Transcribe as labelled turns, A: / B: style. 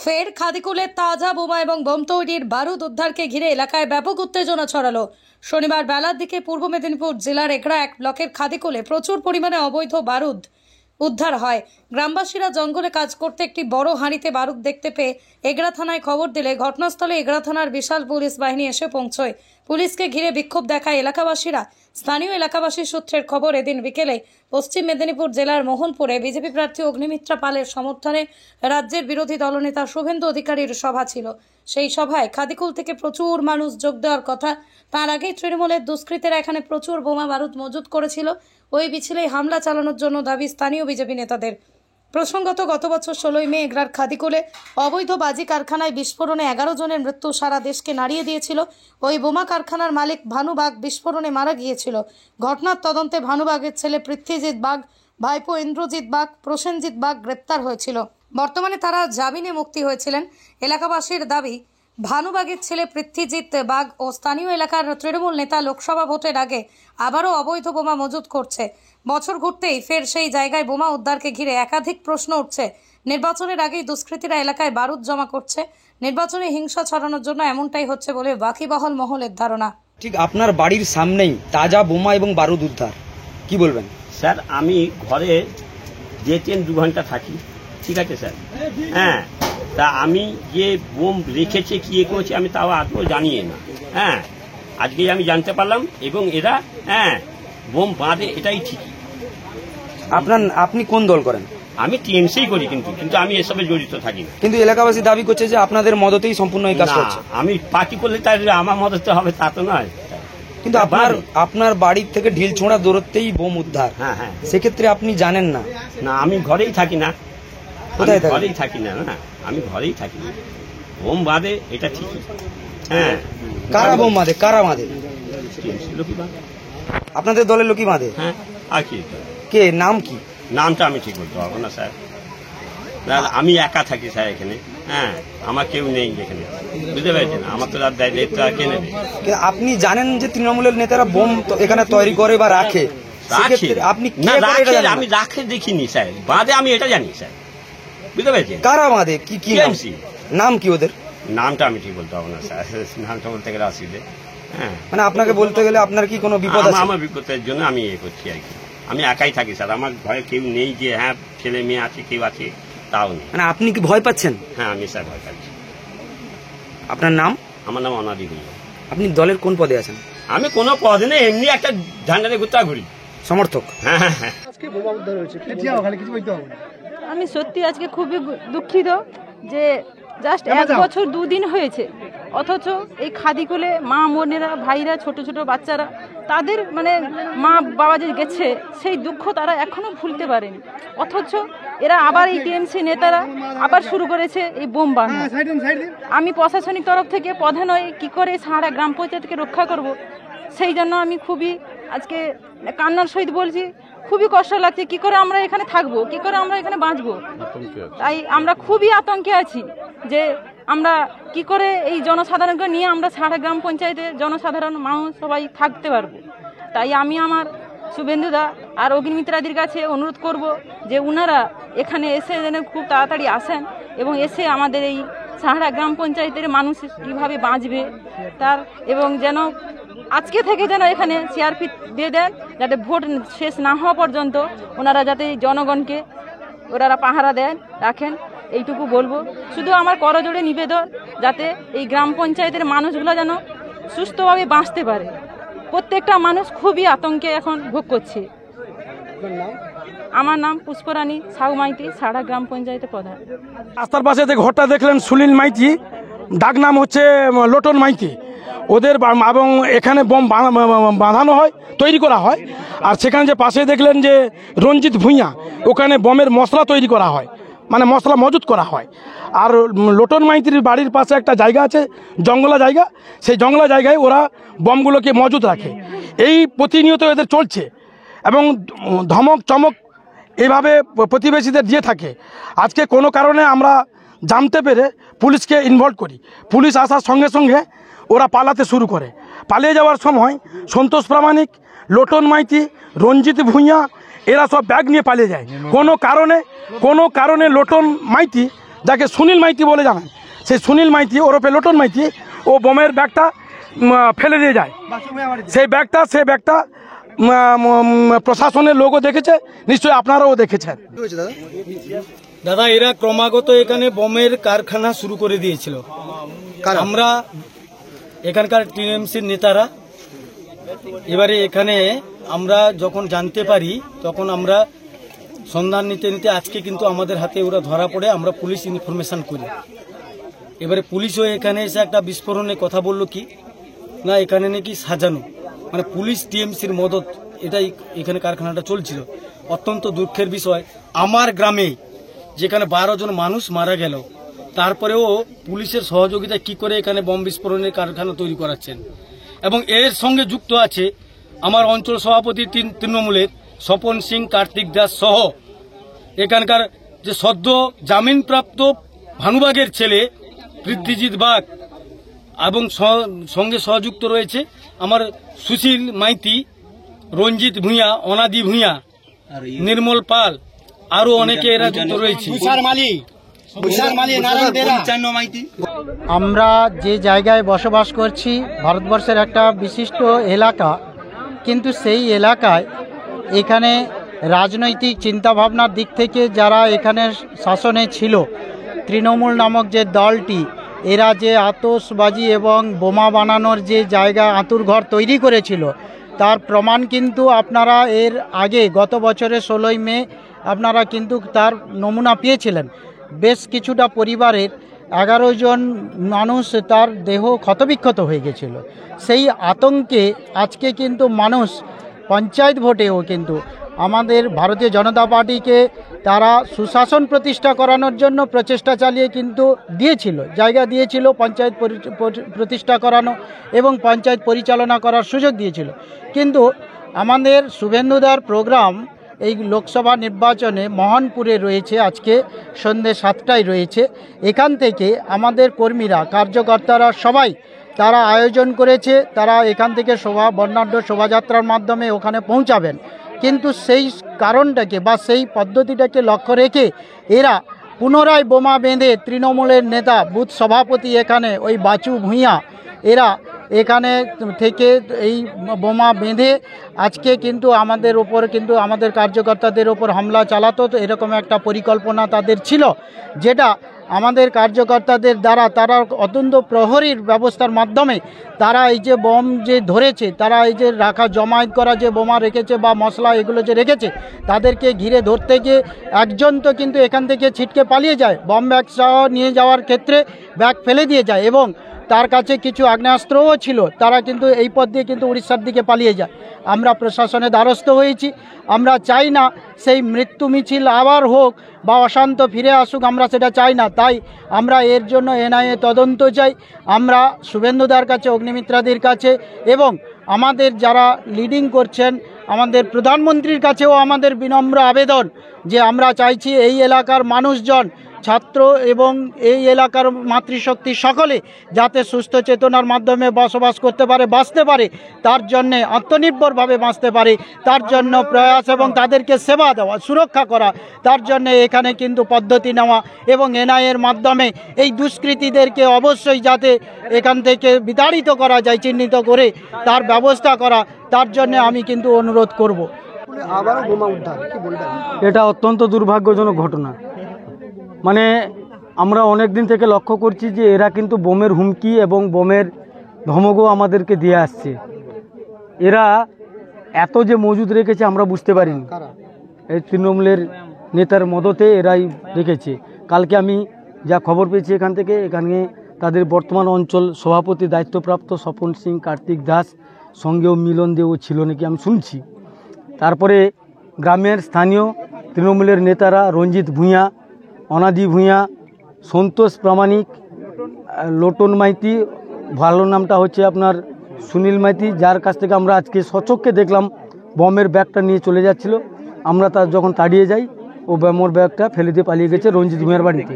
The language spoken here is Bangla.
A: ফের খাদিকুলে তাজা বোমা এবং বোম তৈরির বারুদ উদ্ধারকে ঘিরে এলাকায় ব্যাপক উত্তেজনা ছড়ালো। শনিবার বেলার দিকে পূর্ব মেদিনীপুর জেলার এগরা এক ব্লকের খাদিকুলে প্রচুর পরিমাণে অবৈধ বারুদ উদ্ধার হয়। গ্রামবাসীরা জঙ্গলে কাজ করতে একটি বড় হাঁড়িতে বারুদ দেখতে পেয়ে এগরা থানায় খবর দিলে ঘটনাস্থলে এগরা থানার বিশাল পুলিশ বাহিনী এসে পৌঁছয়। পুলিশকে ঘিরে বিক্ষোভ দেখায় এলাকাবাসীরা। স্থানীয় এলাকাবাসীর সূত্রের খবর, এদিন বিকেলে পশ্চিম মেদিনীপুর জেলার মোহনপুরে বিজেপি প্রার্থী অগ্নিমিত্রা পালের সমর্থনে রাজ্যের বিরোধী দলনেতা শুভেন্দু অধিকারীর সভা ছিল। সেই সভায় খাদিকুল থেকে প্রচুর মানুষ যোগ দেওয়ার কথা। তার আগেই তৃণমূলের দুষ্কৃতীরা এখানে প্রচুর বোমা বারুদ মজুত করেছিল। ওই মিছিলে হামলা চালানোর জন্য দাবি স্থানীয় বিজেপি নেতাদের। প্রসঙ্গত, গত বছর 16ই মে এগরার খাদিকুলে অবৈধ বাজি কারখানায় বিস্ফোরণে 11 জনের মৃত্যু সারা দেশকে নাড়িয়ে দিয়েছিল। ওই বোমা কারখানার মালিক ভানু বাগ বিস্ফোরণে মারা গিয়েছিল। ঘটনার তদন্তে ভানু বাগের ছেলে পৃথ্বীজিৎ বাগ, ভাইপো ইন্দ্রজিৎ বাগ, প্রসেনজিৎ বাগ গ্রেপ্তার হয়েছিল। বর্তমানে তারা জামিনে মুক্তি হয়েছিলেন। এলাকাবাসীর দাবি, ভানুবাগের ছেলে পৃথ্বীজিৎ বাগ ও স্থানীয় এলাকার তৃণমূল নেতা লোকসভা ভোটের আগে আবারও অবৈধ বোমা মজুত করছে। বছর ঘুরতেই ফের সেই জায়গায় বোমা উদ্ধারকে ঘিরে একাধিক প্রশ্ন উঠছে। নির্বাচনের আগেই দুষ্কৃতীরা এলাকায় বারুদ জমা করছে। নির্বাচনে হিংসা ছড়ানোর জন্য এমনটাই হচ্ছে বলে বাকিবহল মহলের ধারণা।
B: ঠিক আপনার বাড়ির সামনেই তাজা বোমা এবং বারুদ উদ্ধার, কি বলবেন?
C: স্যার, আমি ঘরে যে 2 ঘন্টা থাকি, ঠিক আছে স্যার। হ্যাঁ, তা আমি যে বোম রেখেছে কি করেছে আমি তাও আদৌ জানিয়ে না। হ্যাঁ, আজকেই আমি জানতে পারলাম এবং এরা বোম বাঁধে, এটাই ঠিকই।
B: আপনি কোন দল করেন?
C: আমি টিএমসি করি, কিন্তু আমি এসবে জড়িত থাকি না।
B: কিন্তু এলাকাবাসী দাবি করছে যে আপনাদের মদতেই সম্পূর্ণ এই কাজ করছে।
C: আমি পার্টি করলে তাই আমার মদতে হবে তা তো নয়।
B: কিন্তু আপনার বাড়ির থেকে ঢিল ছোঁড়া দূরত্বেই বোম উদ্ধার।
C: হ্যাঁ হ্যাঁ,
B: সেক্ষেত্রে আপনি জানেন না?
C: না, আমি ঘরেই থাকি না।
B: কোথায় থাকেন?
C: ঘরেই থাকি না, আমি ঘরেই থাকি না। বোম বাঁধে, এটা ঠিকই। হ্যাঁ,
B: কারা বোম বাঁধে? কারা বাঁধে?
C: লোকই বাঁধে।
B: আপনাদের দলের লোকই বাঁধে?
C: হ্যাঁ, আর কি?
B: কে? নাম কি?
C: নামটা আমি ঠিক বলতে পারবো না স্যার। আমি একা থাকি স্যার এখানে। হ্যাঁ, আমার কেউ নেই এখানে, বুঝতে পেরেছেন? আমার তো দায়িত্ব আর কে নেবে?
B: আপনি জানেন যে তৃণমূলের নেতারা বোম এখানে তৈরি করে বা রাখে? আপনি
C: আমি রাখে দেখিনি স্যার, বাঁধে আমি এটা জানি স্যার, বুঝতে পেরেছেন?
B: কারা বাঁধে? কি নাম কি ওদের?
C: নামটা আমি ঠিক বলতে পারবো না স্যার, নামটা বলতে গেলে অসুবিধে। হ্যাঁ,
B: মানে আপনাকে বলতে গেলে আপনার কি কোনো বিপদ আছে?
C: আমার বিপদের জন্য আমি করছি আর কি। আমি একাই থাকি স্যার, আমার ঘরে কেউ নেই যে হ্যাঁ ছেলে মেয়ে আছে, কেউ আছে তাও নেই।
B: মানে আপনি কি ভয় পাচ্ছেন?
C: হ্যাঁ, আমি স্যার ভয় পাচ্ছি।
B: আপনার নাম?
C: আমার নাম অনাদি ভুইয়া।
B: আপনি দলের কোন পদে আছেন?
C: আমি কোনো পদে নেই, এমনি একটা ঝান্ডাতে ঘুরতে ঘুরি।
B: সমর্থক?
C: হ্যাঁ হ্যাঁ হ্যাঁ।
D: আমি সত্যি আজকে খুবই দুঃখিত যে জাস্ট 1 বছর 2 দিন হয়েছে, অথচ এই খাদিকুলে মা বোনেরা, ভাইরা, ছোট ছোট বাচ্চারা, তাদের মানে মা বাবা যে গেছে সেই দুঃখ তারা এখনো ভুলতে পারেনি। অথচ এরা আবার এই টিএমসি নেতারা আবার শুরু করেছে এই বোম বাঁধা। আমি প্রশাসনিক তরফ থেকে প্রধান হয়ে কী করে সারা গ্রাম পঞ্চায়েতকে রক্ষা করব, সেই জন্য আমি খুবই আজকে কান্নার সহিত বলছি, খুবই কষ্ট লাগছে। কি করে আমরা এখানে থাকবো, কি করে আমরা এখানে বাঁচবো? তাই আমরা খুবই আতঙ্কে আছি যে আমরা কি করে এই জনসাধারণকে নিয়ে আমরা সারা গ্রাম পঞ্চায়েতে জনসাধারণ মানুষ সবাই থাকতে পারবো। তাই আমি আমার শুভেন্দুদা আর অগ্নিমিত্রাদির কাছে অনুরোধ করব যে উনারা এখানে এসে যেন খুব তাড়াতাড়ি আসেন এবং এসে আমাদের এই সাহারা গ্রাম পঞ্চায়েতের মানুষ কীভাবে বাঁচবে তার, এবং যেন আজকে থেকে যেন এখানে সিআরপি দিয়ে দেন, যাতে ভোট শেষ না হওয়া পর্যন্ত ওনারা যাতে জনগণকে ওনারা পাহারা দেন, রাখেন, এইটুকু বলবো। শুধু আমার করজোড়ে নিবেদন, যাতে এই গ্রাম পঞ্চায়েতের মানুষগুলো যেন সুস্থভাবে বাঁচতে পারে। প্রত্যেকটা মানুষ খুবই আতঙ্কে এখন ভোগ করছে। আমার নাম পুষ্পরানী সাউ মাইতি, সারা গ্রাম পঞ্চায়েতের প্রধান।
E: রাস্তার পাশে যে ঘরটা দেখলেন সুনীল মাইতি, ডাক নাম হচ্ছে লোটন মাইতি, ওদের এবং এখানে বোম বাঁধানো হয়, তৈরি করা হয়। আর সেখানে যে পাশে দেখলেন যে রঞ্জিত ভুঁইয়া, ওখানে বোমের মশলা তৈরি করা হয়, মানে মশলা মজুত করা হয়। আর লোটন মাইতির বাড়ির পাশে একটা জায়গা আছে, জঙ্গলা জায়গা, সেই জঙ্গলা জায়গায় ওরা বোমগুলোকে মজুত রাখে। এই প্রতিনিয়ত এদের চলছে এবং ধমক চমক এইভাবে প্রতিবেশীদের দিয়ে থাকে। আজকে কোনো কারণে আমরা জানতে পেরে পুলিশকে ইনভলভ করি। পুলিশ আসার সঙ্গে সঙ্গে ওরা পালাতে শুরু করে। পালিয়ে যাওয়ার সময় সন্তোষ প্রামাণিক, লোটন মাইতি, রঞ্জিত ভুঁইয়া এরা সব ব্যাগ নিয়ে পালিয়ে যায়। কোনো কারণে লোটন মাইতি যাকে সুনীল মাইতি বলে জানায়, সেই সুনীল মাইতি ওরফে লোটন মাইতি ও বোমের ব্যাগটা ফেলে দিয়ে যায়। সেই ব্যাগটা প্রশাসনের লোকও দেখেছে, নিশ্চয়ই আপনারাও দেখেছেন।
F: দাদা, এরা ক্রমাগত এখানে বোমের কারখানা শুরু করে দিয়েছিল। আমরা এখানকার টিএমসির নেতারা এবারে এখানে আমরা যখন জানতে পারি তখন আমরা সন্ধান নিতে নিতে আজকে কিন্তু আমাদের হাতে ওরা ধরা পড়ে, আমরা পুলিশ ইনফরমেশন করি। এবারে পুলিশও এখানে এসে একটা বিস্ফোরণের কথা বলল কি না এখানে নাকি সাজানো, মানে পুলিশ টিএমসির মদত এটাই এখানে কারখানাটা চলছিল। অত্যন্ত দুঃখের বিষয়, আমার গ্রামে যেখানে 12 জন মানুষ মারা গেল, তারপরেও পুলিশের সহযোগিতা কি করে এখানে বম বিস্ফোরণের কারখানা তৈরি করাচ্ছেন। এবং এর সঙ্গে যুক্ত আছে আমার অঞ্চল সভাপতি তৃণমূলের স্বপন সিং, কার্তিক দাস সহ এখানকার যে সদ্য জামিনপ্রাপ্ত ভানুবাগের ছেলে পৃথ্বীজিৎ বাগ, এবং সঙ্গে সহযুক্ত রয়েছে আমার সুশীল মাইতি, রঞ্জিত ভূঁইয়া, অনাদি ভূঁইয়া, নির্মল পাল, আরো অনেকে এরা যুক্ত রয়েছে।
G: আমরা যে জায়গায় বসবাস করছি ভারতবর্ষের একটা বিশিষ্ট এলাকা, কিন্তু সেই এলাকায় এখানে রাজনৈতিক চিন্তাভাবনার দিক থেকে যারা এখানে শাসনে ছিল, তৃণমূল নামক যে দলটি, এরা যে আতশবাজি এবং বোমা বানানোর যে জায়গা আঁতুড়ঘর তৈরি করেছিল, তার প্রমাণ কিন্তু আপনারা এর আগে গত বছরের 16ই মে আপনারা কিন্তু তার নমুনা পেয়েছিলেন। বেশ কিছুটা পরিবারের 11 জন মানুষ তার দেহ ক্ষতবিক্ষত হয়ে গেছিল। সেই আতঙ্কে আজকে কিন্তু মানুষ পঞ্চায়েত ভোটেও কিন্তু আমাদের ভারতীয় জনতা পার্টিকে তারা সুশাসন প্রতিষ্ঠা করানোর জন্য প্রচেষ্টা চালিয়ে কিন্তু জায়গা দিয়েছিল পঞ্চায়েত প্রতিষ্ঠা করানো এবং পঞ্চায়েত পরিচালনা করার সুযোগ দিয়েছিল। কিন্তু আমাদের শুভেন্দুদার প্রোগ্রাম এই লোকসভা নির্বাচনে মোহনপুরে রয়েছে, আজকে সন্ধ্যে 7টায় রয়েছে। এখান থেকে আমাদের কর্মীরা, কার্যকর্তারা সবাই তারা আয়োজন করেছে, তারা এখান থেকে বর্ণাঢ্য শোভাযাত্রার মাধ্যমে ওখানে পৌঁছাবেন। কিন্তু সেই কারণটাকে বা সেই পদ্ধতিটাকে লক্ষ্য রেখে এরা পুনরায় বোমা বেঁধে তৃণমূলের নেতা বুথ সভাপতি এখানে ওই বাচু ভূঁইয়া, এরা এখানে থেকে এই বোমা বেঁধে আজকে কিন্তু আমাদের ওপর কিন্তু আমাদের কার্যকর্তাদের ওপর হামলা চালাতো। তো এরকম একটা পরিকল্পনা তাদের ছিল, যেটা আমাদের কার্যকর্তাদের দ্বারা তারা অত্যন্ত প্রহরীর ব্যবস্থার মাধ্যমে তারা এই যে বম যে ধরেছে, তারা এই যে জমায়েত করা যে বোমা রেখেছে বা মশলা এগুলো যে রেখেছে, তাদেরকে ঘিরে ধরতে গিয়ে একজন তো কিন্তু এখান থেকে ছিটকে পালিয়ে যায়, বম ব্যাগ সহ নিয়ে যাওয়ার ক্ষেত্রে ব্যাগ ফেলে দিয়ে যায়, এবং তার কাছে কিছু আগ্নেয়াস্ত্রও ছিল, তারা কিন্তু এই পথ দিয়ে কিন্তু উড়িষ্যার দিকে পালিয়ে যায়। আমরা প্রশাসনের দ্বারস্থ হয়েছি, আমরা চাই না সেই মৃত্যু মিছিল আবার হোক বা অশান্ত ফিরে আসুক, আমরা সেটা চাই না। তাই আমরা এর জন্য এনআইএ তদন্ত চাই। আমরা শুভেন্দুদার কাছে, অগ্নিমিত্রাদির কাছে এবং আমাদের যারা লিডিং করছেন আমাদের প্রধানমন্ত্রীর কাছেও আমাদের বিনম্র আবেদন যে আমরা চাইছি এই এলাকার মানুষজন, ছাত্র এবং এই এলাকার মাতৃশক্তি সকলে যাতে সুস্থ চেতনার মাধ্যমে বসবাস করতে পারে, বাঁচতে পারে, তার জন্যে আত্মনির্ভরভাবে বাঁচতে পারে, তার জন্য প্রয়াস এবং তাদেরকে সেবা দেওয়া, সুরক্ষা করা, তার জন্যে এখানে কিন্তু পদ্ধতি নেওয়া এবং এনআইএর মাধ্যমে এই দুষ্কৃতীদেরকে অবশ্যই যাতে এখান থেকে বিতাড়িত করা যায়, চিহ্নিত করে তার ব্যবস্থা করা, তার জন্য আমি কিন্তু অনুরোধ করব।
F: এটা অত্যন্ত দুর্ভাগ্যজনক ঘটনা। মানে আমরা অনেক দিন থেকে লক্ষ্য করছি যে এরা কিন্তু বোমের হুমকি এবং বোমের ধমকও আমাদেরকে দিয়ে আসছে। এরা এত যে মজুদ রেখেছে আমরা বুঝতে পারিনি, এই তৃণমূলের নেতার মদতে এরাই রেখেছে। কালকে আমি যা খবর পেয়েছি এখান থেকে, এখানে তাদের বর্তমান অঞ্চল সভাপতি দায়িত্বপ্রাপ্ত স্বপন সিং, কার্তিক দাস, সঙ্গেও মিলন দেও ছিল নাকি আমি শুনছি। তারপরে গ্রামের স্থানীয় তৃণমূলের নেতারা রঞ্জিত ভূঁইয়া, অনাদি ভূঁইয়া, সন্তোষ প্রামাণিক, লোটন মাইতি, ভালো নামটা হচ্ছে আপনার সুনীল মাইতি, যার কাছ থেকে আমরা আজকে সচক্ষে দেখলাম বমের ব্যাগটা নিয়ে চলে যাচ্ছিল। আমরা তার যখন তাড়িয়ে যাই, ও বোমের ব্যাগটা ফেলে দিয়ে পালিয়ে গেছে রঞ্জিত ভূঁইয়ার বাড়িতে।